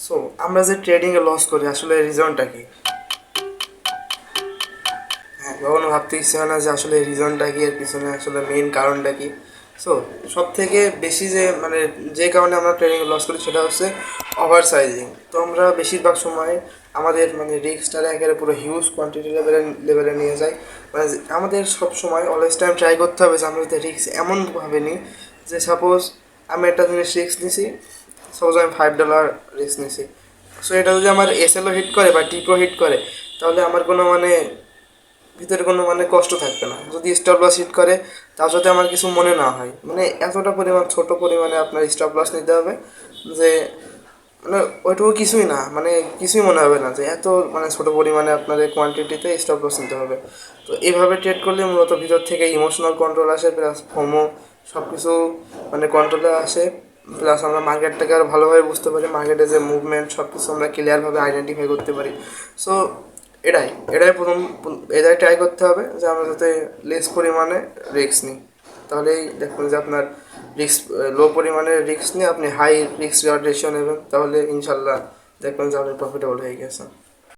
So আমরা যে ট্রেডিংয়ে loss করি আসলে রিজনটা কি? হ্যাঁ, কখনো ভাবতে ইচ্ছে হয় না যে আসলে রিজনটা কি, এর পিছনে আসলে মেইন কারণটা কি? সো সব থেকে বেশি যে মানে যে কারণে আমরা ট্রেডিং লস করি সেটা হচ্ছে ওভার সাইজিং। তো আমরা বেশিরভাগ সময় আমাদের মানে রিস্কটারে একেবারে পুরো হিউজ কোয়ান্টিটি লেভেলে নিয়ে যাই। মানে আমাদের সব সময় অলওয়েজ টাইম ট্রাই করতে হবে যে আমরা যাতে রিস্ক এমনভাবে নিই যে সাপোজ আমি একটা জিনিস রিস্ক নিছি, সাপোজ আমি $5 রিস্ক নিছি। সো এটা যদি আমার এসএলও হিট করে বা টিপও হিট করে তাহলে আমার কোনো মানে ভিতরে কোনো মানে কষ্ট থাকবে না। যদি স্টপ লস হিট করে তার সাথে আমার কিছু মনে না হয়, মানে এতটা পরিমাণ ছোট পরিমাণে আপনার স্টপ লস নিতে হবে যে মানে ওইটুকু কিছুই না, মানে কিছুই মনে হবে না যে এত মানে ছোট পরিমাণে আপনাদের কোয়ান্টিটিতে স্টপ লস নিতে হবে। তো এইভাবে ট্রেড করলে মূলত ভিতর থেকে ইমোশনাল কন্ট্রোল আসে, প্লাস ফোমো সব কিছু মানে কন্ট্রোলে আসে, প্লাস আমরা মার্কেটটাকে আরও ভালোভাবে বুঝতে পারি, মার্কেটে যে মুভমেন্ট সব কিছু আমরা ক্লিয়ারভাবে আইডেন্টিফাই করতে পারি। সো এটাই এটাই প্রথম, এটাই ট্রাই করতে হবে যে আমরা যাতে লেস পরিমাণে রিস্ক নিই। তাহলেই দেখবেন যে আপনার রিস্ক লো পরিমাণে রিস্ক নিয়ে আপনি হাই রিস্ক রিওয়ার্ড রেশিও নেবেন, তাহলে ইনশাল্লাহ দেখবেন যে আপনি প্রফিটেবল হয়ে গেছেন।